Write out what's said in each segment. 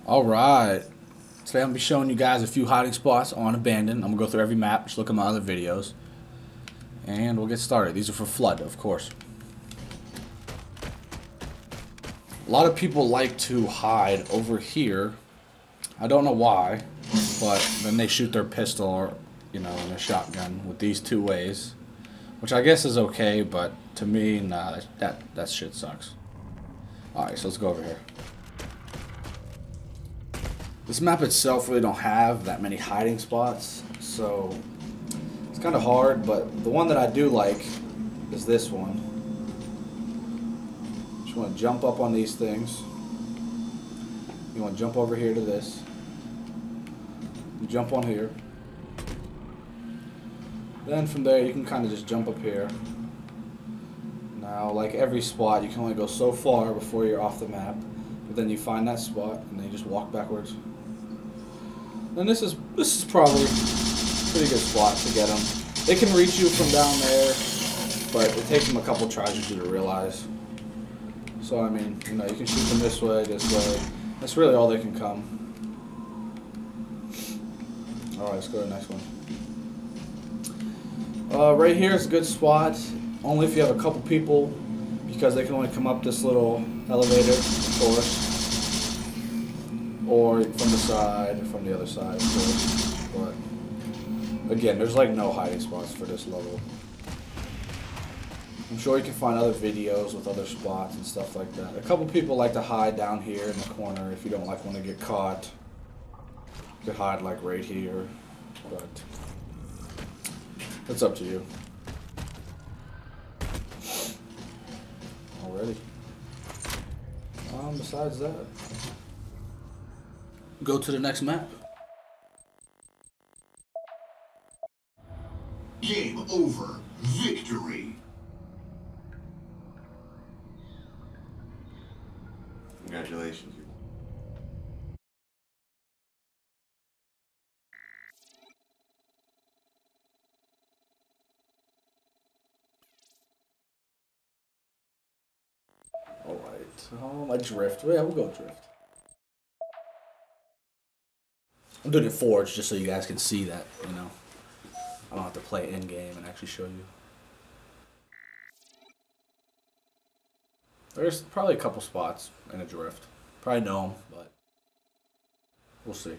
Alright, today I'm going to be showing you guys a few hiding spots on Abandoned. I'm going to go through every map, just look at my other videos, and we'll get started. These are for Flood, of course. A lot of people like to hide over here. I don't know why, but then they shoot their pistol or, and a shotgun with these two ways, which I guess is okay, but to me, nah, that shit sucks. Alright, so let's go over here. This map itself really don't have that many hiding spots, so it's kind of hard, but the one that I do like is this one. Just want to jump up on these things. You want to jump over here to this. You jump on here. Then from there you can kind of just jump up here. Now, like every spot, you can only go so far before you're off the map, but then you find that spot and then you just walk backwards. And this is probably a pretty good spot to get them. They can reach you from down there, but it takes them a couple tries usually to realize. So I mean, you can shoot them this way, this way. That's really all they can come. Alright, let's go to the next one. Right here is a good spot, only if you have a couple people, because they can only come up this little elevator, of course. Or from the side, or from the other side, of course. But again, there's like no hiding spots for this level. I'm sure you can find other videos with other spots and stuff like that. A couple people like to hide down here in the corner if you don't want to get caught. You could hide like right here, but it's up to you. Alrighty. Besides that, go to the next map. Game over. Victory. Congratulations. Alright, I drift. Yeah, we'll go drift. I'm doing it forged just so you guys can see that, I don't have to play in game and actually show you. There's probably a couple spots in a drift. Probably know them, but we'll see.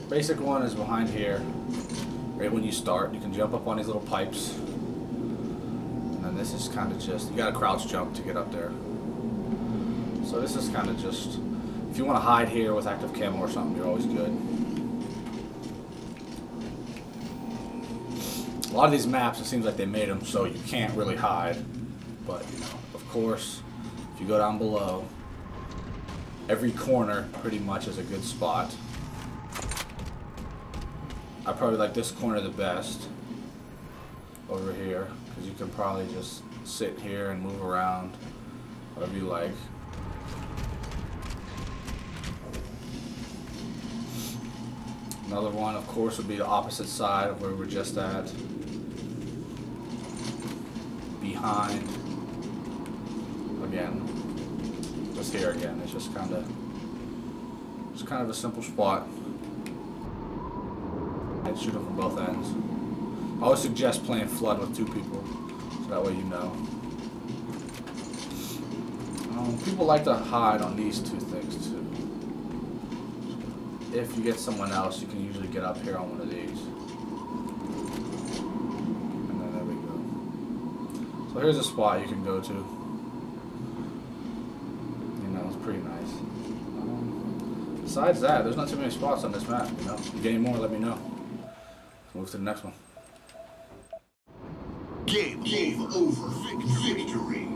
Basic one is behind here. Right when you start, you can jump up on these little pipes. And then this is kind of just, you gotta crouch jump to get up there. So this is kind of just, if you want to hide here with active camo or something, you're always good. A lot of these maps, it seems like they made them so you can't really hide. But, of course, if you go down below, every corner pretty much is a good spot. I probably like this corner the best over here, because you can probably just sit here and move around, whatever you like. Another one, of course, would be the opposite side of where we were just at. Behind. Again. Just here again. It's just kind of a simple spot. And shoot them from both ends. I always suggest playing Flood with two people, so that way you know. People like to hide on these two things too. If you get someone else, you can usually get up here on one of these. And then there we go. So here's a spot you can go to. It's pretty nice. Besides that, there's not too many spots on this map, If you get any more, let me know. Move to the next one. Game over. Victory.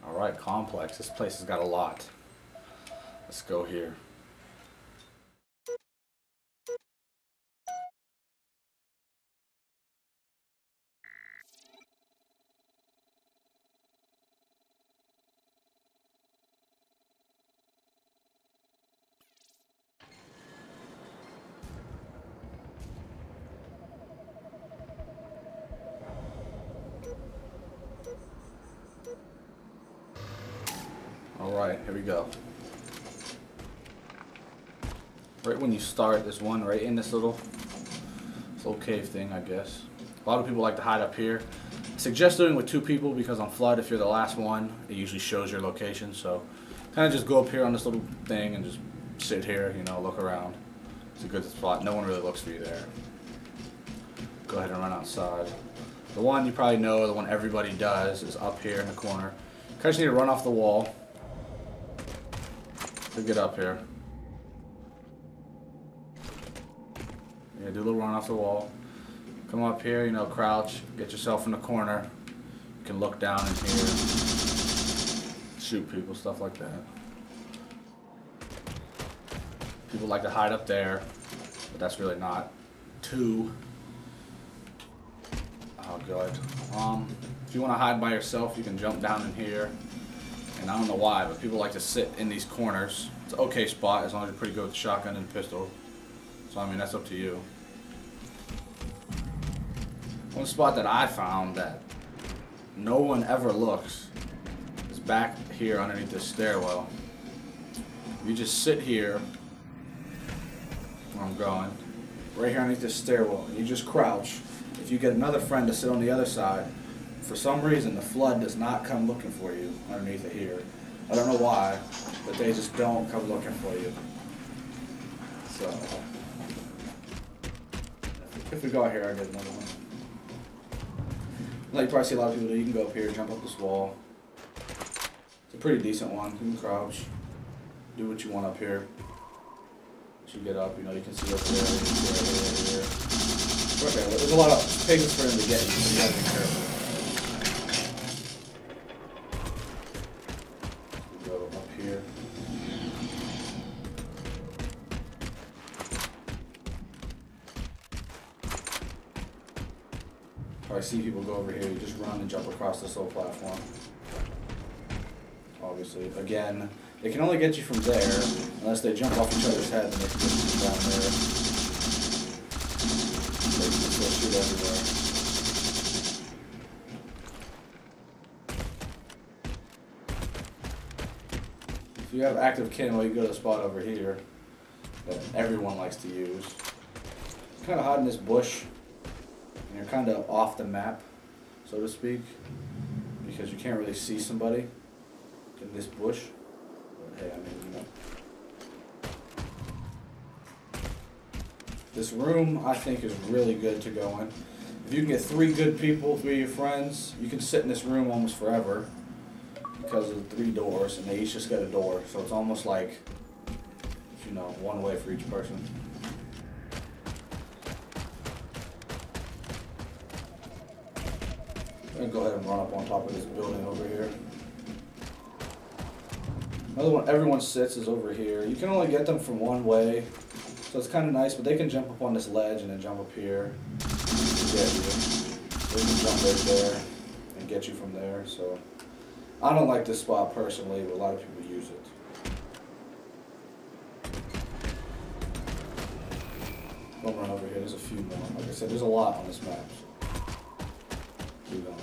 Alright, complex. This place has got a lot. Let's go here. Alright, here we go. Right when you start, there's one right in this little cave thing, I guess. A lot of people like to hide up here. I suggest doing it with 2 people because on Flood, if you're the last one, it usually shows your location. So kind of just go up here on this little thing and just sit here, you know, look around. It's a good spot. No one really looks for you there. Go ahead and run outside. The one you probably know, the one everybody does, is up here in the corner. You kind of just need to run off the wall to get up here. Yeah, do a little run off the wall. Come up here, you know, crouch, get yourself in the corner. You can look down in here, shoot people, stuff like that. People like to hide up there, but that's really not too good. If you want to hide by yourself, you can jump down in here. And I don't know why, but people like to sit in these corners. It's an okay spot as long as you're pretty good with shotgun and pistol. So I mean, that's up to you. One spot that I found that no one ever looks is back here underneath this stairwell. You just sit here, where I'm going, right here underneath this stairwell, and you just crouch. If you get another friend to sit on the other side, for some reason the Flood does not come looking for you underneath it here. I don't know why, but they just don't come looking for you. So, if we go out here, I get another one. Like you probably see a lot of people do, you can go up here, jump up this wall. It's a pretty decent one. You can crouch, do what you want up here. Once you get up, you know, you can see over there, you can see over here. Okay, well, there's a lot of pigs for him to get you, so you gotta be careful. We go up here. Probably see people go over here, you just run and jump across this little platform. Obviously, again, they can only get you from there, unless they jump off each other's head and they can get you down there. They can still shoot everywhere. If you have active camo, you go to the spot over here that everyone likes to use. Kind of hide in this bush, and you're kind of off the map, so to speak, because you can't really see somebody in this bush. But hey, I mean, you know. This room, I think, is really good to go in. If you can get 3 good people, 3 of your friends, you can sit in this room almost forever because of the 3 doors, and they each just get a door. So it's almost like, you know, one way for each person. I'm going to go ahead and run up on top of this building over here. Another one everyone sits is over here. You can only get them from one way. So it's kind of nice, but they can jump up on this ledge and then jump up here to get you. They can jump right there and get you from there. So I don't like this spot personally, but a lot of people use it. I'll run over here. There's a few more. Like I said, there's a lot on this map. So keep going.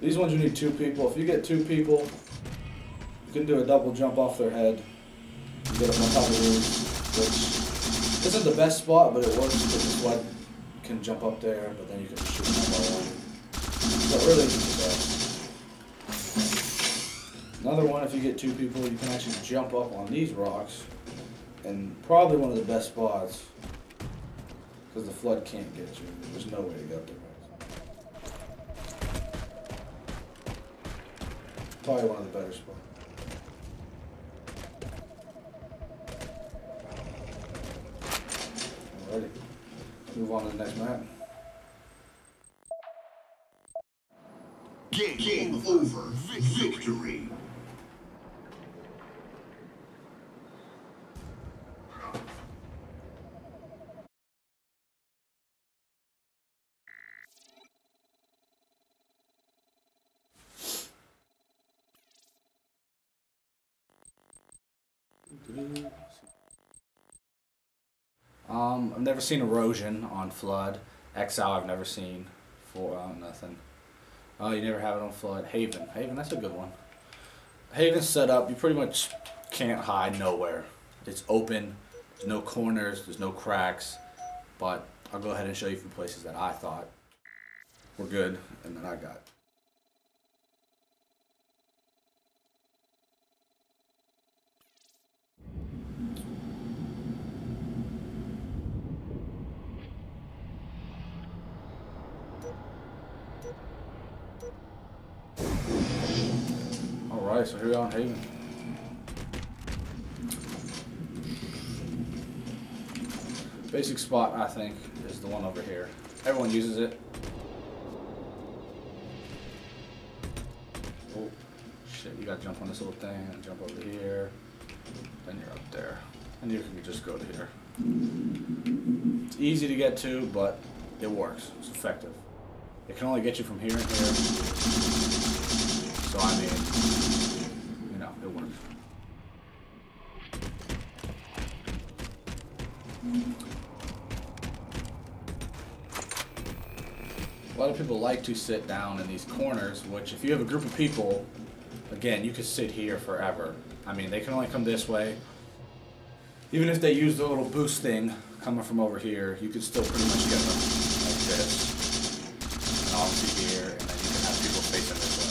These ones you need 2 people. If you get 2 people, you can do a double jump off their head. You get up on top of the roof, which isn't the best spot, but it works because the Flood can jump up there, but then you can just shoot them all around. So it really isn't the best. Another one, if you get 2 people, you can actually jump up on these rocks, and probably one of the best spots, because the Flood can't get you. There's no way to get up there. Probably one of the better spots. Alrighty, move on to the next map. Game over. Victory. I've never seen erosion on flood. Exile I've never seen for nothing. Oh, you never have it on flood. Haven. Haven, that's a good one. Haven's set up, you pretty much can't hide nowhere. It's open, there's no corners, there's no cracks, but I'll go ahead and show you a few places that I thought were good and that I got. Alright, so here we are on Haven. Basic spot, I think, is the one over here. Everyone uses it. Oh, shit, you gotta jump on this little thing and jump over here. Then you're up there. And you can just go to here. It's easy to get to, but it works. It's effective. It can only get you from here and here. So, I mean, you know, it works. A lot of people like to sit down in these corners, which if you have a group of people, again, you could sit here forever. I mean, they can only come this way. Even if they use the little boost thing coming from over here, you could still pretty much get them like this. And obviously here, and then you can have people facing this way.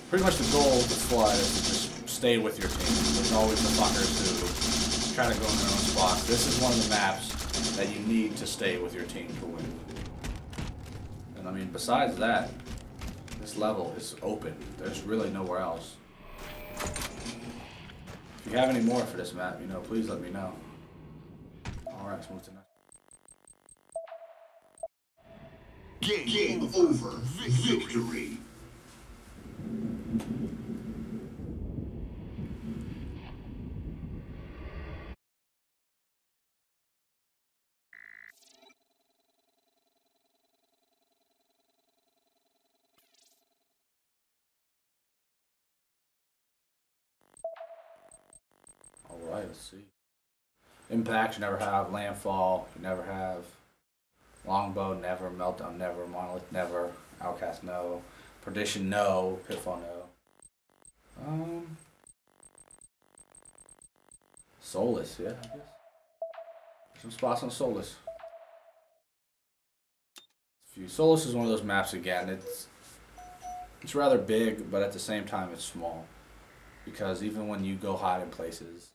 Pretty much the goal of the flood is to just stay with your team. There's always the fuckers who try to go in their own spots. This is one of the maps that you need to stay with your team to win. I mean, besides that, this level is open. There's really nowhere else. If you have any more for this map, you know, please let me know. Alright, let's move to next. Game over. Victory. Alright, let's see. Impact, you never have. Landfall, you never have. Longbow, never. Meltdown, never. Monolith, never. Outcast, no. Perdition, no. Pitfall, no. Solace, yeah, I guess. Some spots on Solace. Solace is one of those maps again. It's rather big, but at the same time it's small. Because even when you go hide in places,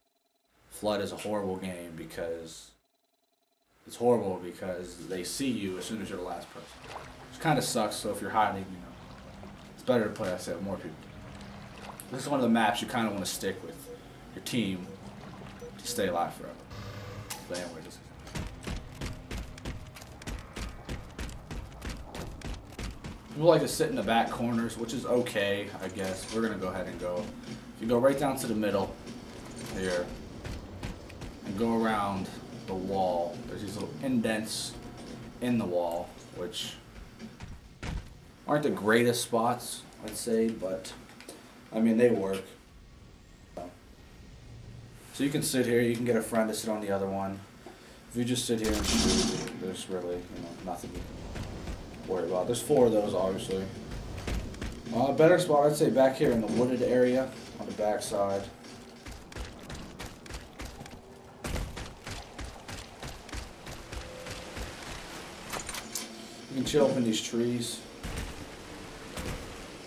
Flood is a horrible game because it's horrible because they see you as soon as you're the last person. Which kind of sucks, so if you're hiding, you know, it's better to play, I said, with more people. This is one of the maps you kind of want to stick with your team to stay alive forever. But anyway, just people like to sit in the back corners, which is okay, I guess. We're going to go ahead and go. If you go right down to the middle here and go around the wall, there's these little indents in the wall, which aren't the greatest spots, I'd say, but I mean, they work. So you can sit here, you can get a friend to sit on the other one. If you just sit here and shoot, there's really, you know, nothing you can worry about. There's 4 of those, obviously. A better spot, I'd say, back here in the wooded area on the back side. You can chill up in these trees,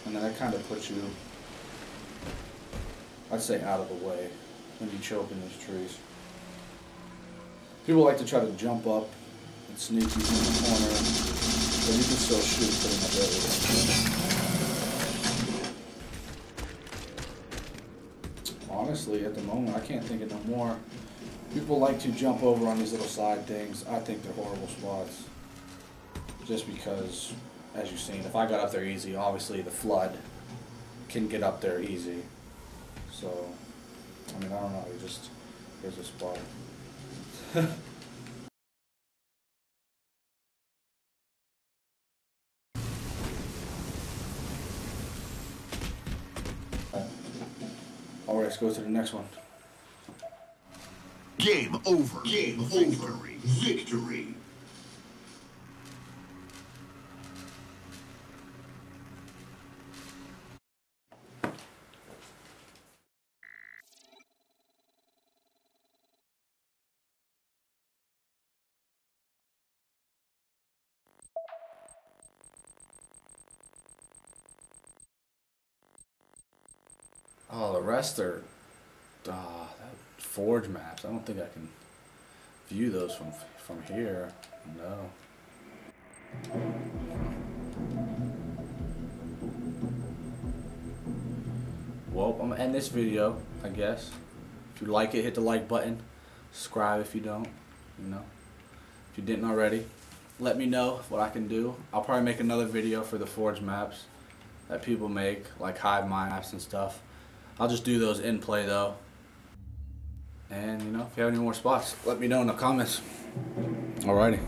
and then that kind of puts you, I'd say, out of the way when you chill up in these trees. People like to try to jump up and sneak you in the corner, but you can still shoot pretty much everywhere. Honestly, at the moment, I can't think of no more. People like to jump over on these little side things. I think they're horrible spots. Just because, as you've seen, if I got up there easy, obviously the Flood can get up there easy. So, I mean, I don't know, here's a spot. Alright, let's go to the next one. Game over. Game over. Victory. Oh, the rest are that forge maps. I don't think I can view those from here. No. Well, I'm gonna end this video, I guess. If you like it, hit the like button. Subscribe if you don't. You know, if you didn't already, let me know what I can do. I'll probably make another video for the forge maps that people make, like hive maps and stuff. I'll just do those in play though. And you know, if you have any more spots, let me know in the comments. Alrighty.